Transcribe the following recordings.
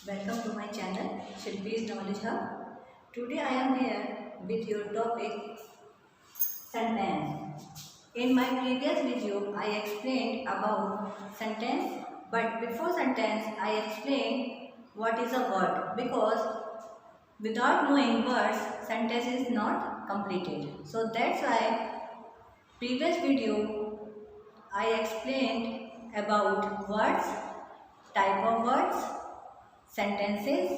Welcome to my channel Shilpi's Knowledge Hub. Today I am here with your topic sentence. In my previous video I explained about sentence, but before sentence I explained what is a word, because without knowing words sentence is not completed. So that's why previous video I explained about words, type of words, sentences,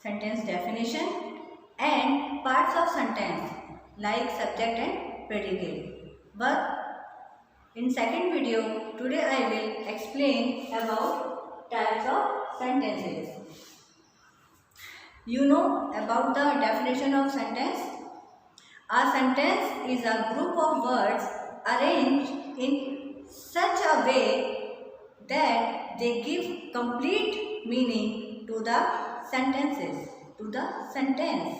sentence definition and parts of sentence like subject and predicate. But in second video today I will explain about types of sentences. You know about the definition of sentence? A sentence is a group of words arranged in such a way that they give complete meaning to the sentences, to the sentence.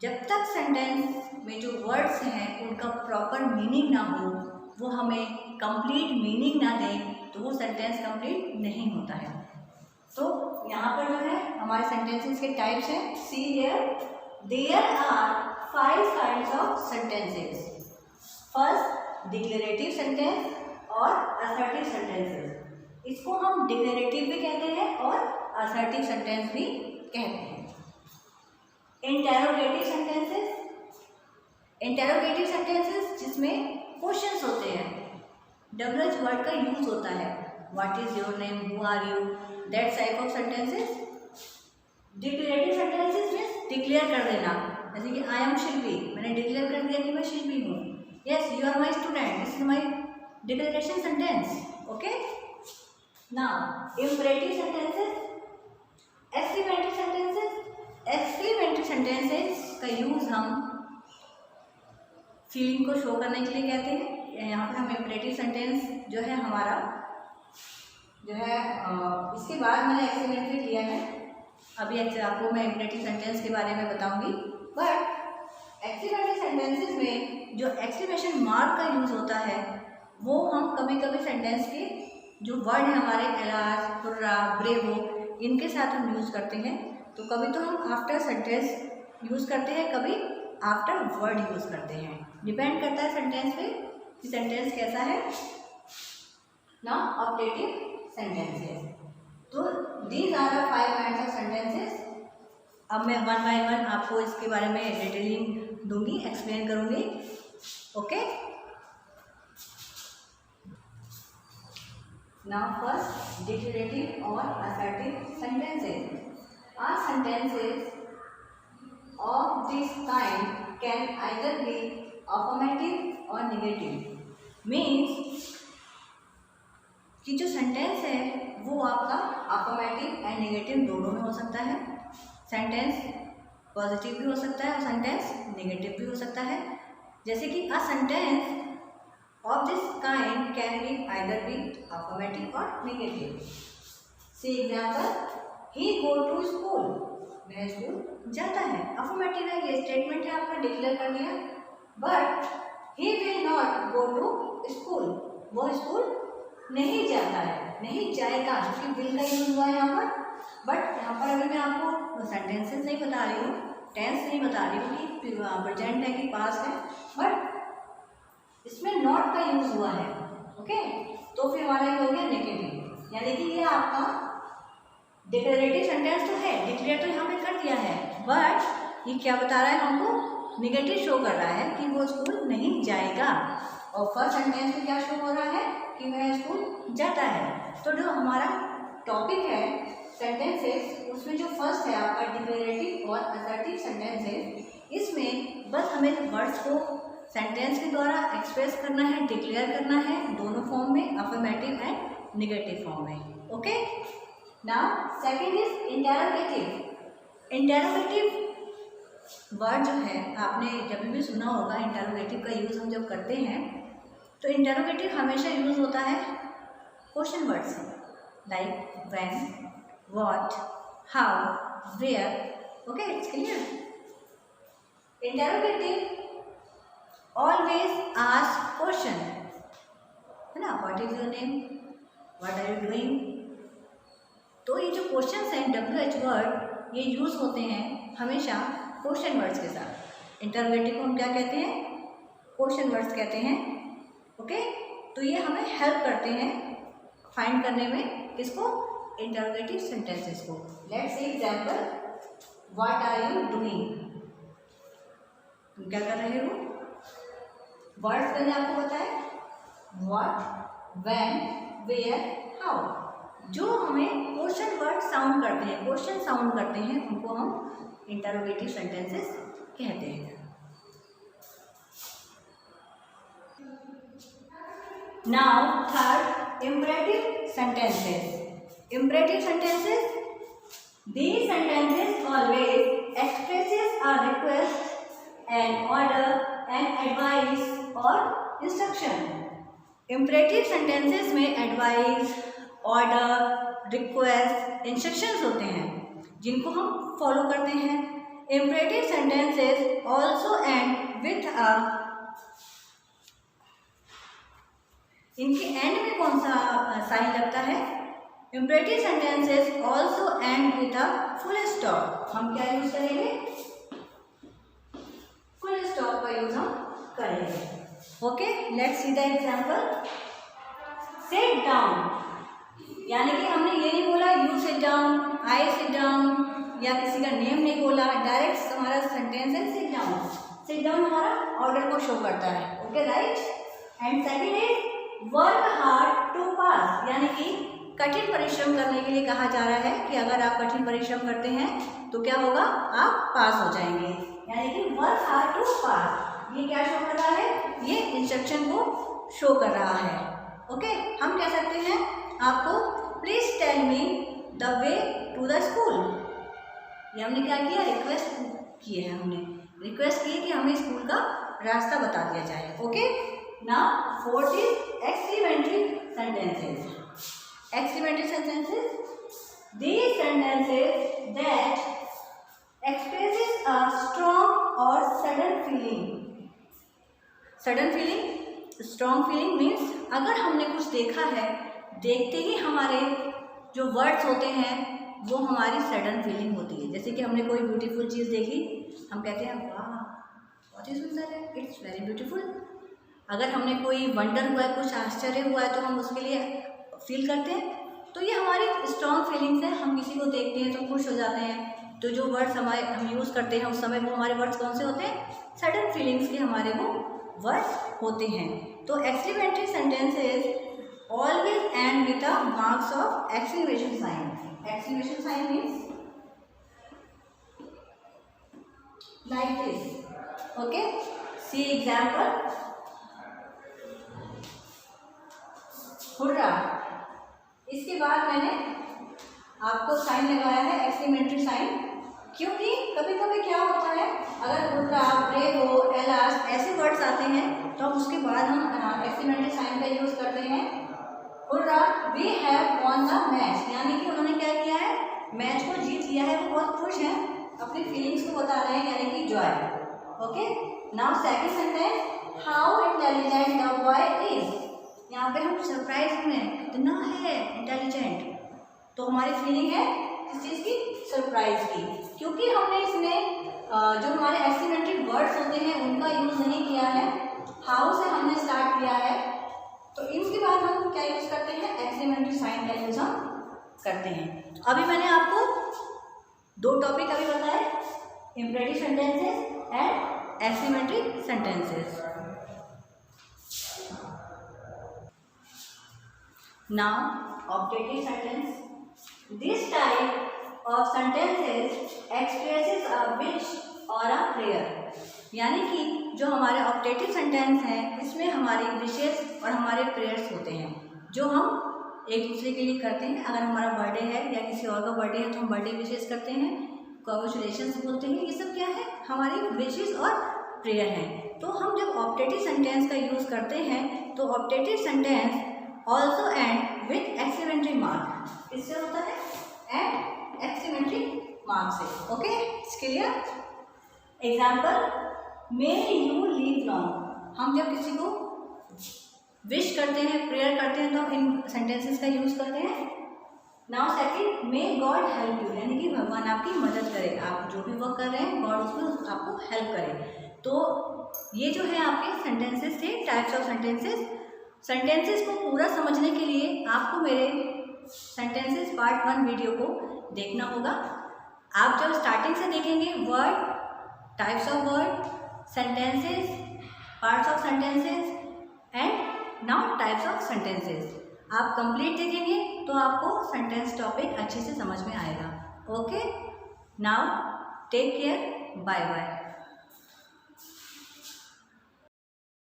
जब तक sentence में जो words हैं उनका proper meaning ना हो, वो हमें कंप्लीट मीनिंग ना दें, तो वो सेंटेंस कंप्लीट नहीं होता है। तो यहाँ पर जो है हमारे सेंटेंसेस के टाइप्स हैं। See here, there are 5 kinds of sentences. First declarative sentence और असर्टिव सेंटेंसेस। इसको हम डिक्लेरेटिव भी कहते हैं और असर्टिव सेंटेंस भी कहते हैं। इंटेरोगेटिव सेंटेंसेस, इंटेरोगेटिव सेंटेंसेस जिसमें क्वेश्चंस होते हैं, डब्ल्यूएच वर्ड का यूज होता है, what is your name, who are you, that type of sentences. Declarative sentences means declare कर देना, जैसे कि आई एम शिल्पी, मैंने डिक्लेयर कर दिया कि मैं शिल्पी हूँ। Yes, you are my student, this is my declaration sentence. Okay, now imperative sentences, exclamatory sentences. Exclamatory sentences का यूज हम फीलिंग को शो करने के लिए कहते हैं। यहाँ पर हम इम्परेटिव सेंटेंस जो है हमारा जो है इसके बाद मैंने एक्सक्लेमेटरी किया है। अभी आपको मैं इम्परेटिव सेंटेंस के बारे में बताऊंगी। बट एक्सक्लेमेटरी सेंटेंसेस में जो एक्सक्लेमेशन मार्क का यूज होता है वो हम कभी कभी सेंटेंस के जो वर्ड है हमारे एलास, हुर्रा, ब्रेवो, इनके साथ हम यूज करते हैं। तो कभी तो हम आफ्टर सेंटेंस यूज करते हैं, कभी आफ्टर वर्ड यूज करते हैं। डिपेंड करता है सेंटेंस पे कि सेंटेंस कैसा है। Now objective sentences. तो these are the 5 kinds of sentences. अब मैं वन बाय वन आपको इसके बारे में डिटेलिंग दूंगी, एक्सप्लेन करूंगी। ओके, नाउ फर्स्ट डिक्लेरेटिव और assertive sentences. Our sentences of this kind can either be affirmative or negative. Means कि जो सेंटेंस है वो आपका अफर्मेटिव एंड नेगेटिव दोनों में हो सकता है। सेंटेंस पॉजिटिव भी हो सकता है और सेंटेंस नेगेटिव भी हो सकता है। जैसे कि a sentence of this kind can be either be affirmative और negative. See example, he go to school, वह स्कूल जाता है। अफर्मेटिव है, ये स्टेटमेंट है आपका, डिक्लेयर कर दिया। But he will not go to school, वो स्कूल नहीं जाता है, नहीं जाएगा, क्योंकि विल का यूज हुआ है यहाँ पर। बट यहाँ पर अगर मैं आपको सेंटेंसेस नहीं बता रही हूँ, टेंस नहीं बता रही हूँ कि प्रेजेंट है कि पास्ट है, बट इसमें नॉट का यूज हुआ है। ओके, तो फिर हमारा ये हो गया नेगेटिव, यानी कि ये आपका डिक्लेरेटिव सेंटेंस तो है, डिक्लेयर तो यहाँ पे कर दिया है, बट ये क्या बता रहा है हमको, निगेटिव शो कर रहा है कि वो स्कूल नहीं जाएगा। और फर्स्ट सेंटेंस में क्या शो हो रहा है कि वह स्कूल जाता है। तो जो हमारा टॉपिक है सेंटेंसेस, उसमें जो फर्स्ट है आपका डिक्लेरेटिव और असर्टिव सेंटेंसेस, इसमें बस हमें वर्ड्स को सेंटेंस के द्वारा एक्सप्रेस करना है, डिक्लेयर करना है, दोनों फॉर्म में, अफर्मेटिव एंड निगेटिव फॉर्म में। Okay, now second is interrogative. Interrogative word जो है आपने जब भी सुना होगा, इंटेरोगेटिव का यूज़ हम जब करते हैं तो इंटेरोगेटिव हमेशा यूज़ होता है क्वेश्चन वर्ड से, like when, what, how, where. Okay, it's clear. Interrogative always ask question, है ना, what is your name, what are you doing, तो ये जो क्वेश्चंस हैं WH वर्ड ये यूज़ होते हैं हमेशा क्वेश्चन वर्ड्स के साथ। इंटरोगेटिव को हम क्या कहते हैं? क्वेश्चन वर्ड्स कहते हैं। ओके, तो ये हमें हेल्प करते हैं फाइंड करने में, किसको? इंटरोगेटिव सेंटेंसेस को। Let's see example, what are you doing? तुम क्या कर रहे हो? वर्ड्स मैंने आपको बताया, व्हाट, व्हेन, वेयर, हाउ। जो हमें क्वेश्चन वर्ड साउंड करते हैं, क्वेश्चन साउंड करते हैं, उनको हम इंटरोगेटिव सेंटेंसेस कहते हैं। Now third, imperative sentences. Imperative sentences, these sentences always expresses a request, an order, an advice or instruction। Imperative sentences में एडवाइस, ऑर्डर, रिक्वेस्ट, इंस्ट्रक्शंस होते हैं जिनको हम फॉलो करते हैं। Imperative sentences also and with a, इनके and में कौन सा साइन लगता है? Imperative sentences also and with a full stop. हम क्या यूज करेंगे? फुल स्टॉप का यूज हम करेंगे। Okay, let's see the example. Sit down, यानी कि हमने ये नहीं बोला you sit down, I sit down, या किसी का नेम नहीं बोला, डायरेक्ट हमारा सेंटेंस है सिट डाउन। सिट डाउन हमारा ऑर्डर को शो करता है। Okay, right. And second is work hard to pass, यानी कि कठिन परिश्रम करने के लिए कहा जा रहा है कि अगर आप कठिन परिश्रम करते हैं तो क्या होगा? आप पास हो जाएंगे। यानी कि वर्क हार्ड टू पास, ये क्या शो कर रहा है? ये इंस्ट्रक्शन को शो कर रहा है। ओके, हम कह सकते हैं आपको please tell me the way to the school. ये हमने क्या किया? रिक्वेस्ट किए हैं, हमने रिक्वेस्ट की कि हमें स्कूल का रास्ता बता दिया जाए। Okay, now fourth is exclamatory sentences. Exclamatory sentences, these sentences that expresses a strong or sudden feeling। Sudden feeling, strong feeling means अगर हमने कुछ देखा है, देखते ही हमारे जो वर्ड्स होते हैं वो हमारी सडन फीलिंग होती है। जैसे कि हमने कोई ब्यूटीफुल चीज़ देखी, हम कहते हैं वाह बहुत ही सुंदर है, इट्स वेरी ब्यूटीफुल। अगर हमने कोई वंडर हुआ है, कुछ आश्चर्य हुआ है, तो हम उसके लिए फील करते हैं। तो ये हमारी स्ट्रॉन्ग फीलिंग्स हैं। हम किसी को देखते हैं तो खुश हो जाते हैं। तो जो वर्ड्स हम यूज़ करते हैं उस समय वो हमारे वर्ड्स कौन से होते हैं? सडन फीलिंग्स के हमारे वो वर्ड्स होते हैं। तो exclamatory sentences always end with a marks of exclamation sign. Exclamation sign means like this. Okay, see example, hurrah. इसके बाद मैंने आपको साइन लगाया है एक्सक्लेमेटरी साइन, क्योंकि कभी कभी क्या होता है, अगर हुर्रा, ब्रेवो, एलास ऐसे वर्ड्स आते हैं तो उसके बाद हम एक्सक्लेमेटरी साइन का यूज़ करते हैं। Hurrah, we have won the match, यानी कि उन्होंने क्या किया है? मैच को जीत लिया है, वो बहुत खुश हैं, अपनी फीलिंग्स को बता रहे हैं, यानी कि Joy. Okay, now second sentence, how intelligent the boy is. यहाँ पे हम सरप्राइज में, कितना है इंटेलिजेंट, तो हमारी फीलिंग है किस चीज़ की? सरप्राइज की, क्योंकि हमने इसमें जो हमारे एक्सक्लेमेटरी वर्ड्स होते हैं उनका यूज़ नहीं किया है, हाउ से हमने स्टार्ट किया है। तो इसके बाद हम क्या यूज़ करते हैं? एक्सक्लेमेटरी साइन का यूज़ हम करते हैं। अभी मैंने आपको दो टॉपिक अभी बताए, imperative sentences and exclamatory sentences. Now objective sentence, this type of sentences expresses a wish और अ प्रेयर। यानी कि जो हमारे ऑब्जेक्टिव सेंटेंस हैं इसमें हमारी विशेस और हमारे प्रेयर्स होते हैं जो हम एक दूसरे के लिए करते हैं। अगर हमारा बर्थडे है या किसी और का बर्थडे है तो हम बर्थडे विशेस करते हैं, कॉन्ग्रेचुलेशंस बोलते हैं। ये सब क्या है? हमारी विशेस और प्रेयर है। तो हम जब ऑब्जेक्टिव सेंटेंस का यूज़ करते हैं तो objective sentence also and with exclamatory mark, इससे होता है एंड एक्सक्लेमेटरी मार्क से। Okay, it's clear. Example, may you live long. हम जब किसी को विश करते हैं, प्रेयर करते हैं तो हम इन सेंटेंसेस का यूज़ करते हैं। Now second, may God help you, यानी कि भगवान आपकी मदद करे, आप जो भी वर्क कर रहे हैं गॉड उसमें आपको हेल्प करे। तो ये जो है आपके सेंटेंसेस थे, टाइप्स ऑफ सेंटेंसेस। सेंटेंसेस को पूरा समझने के लिए आपको मेरे सेंटेंसेस पार्ट 1 वीडियो को देखना होगा। आप जब स्टार्टिंग से देखेंगे word, types of word, sentences, parts of sentences and now types of sentences, आप कंप्लीट देखेंगे तो आपको सेंटेंस टॉपिक अच्छे से समझ में आएगा। Okay, now take care, bye bye.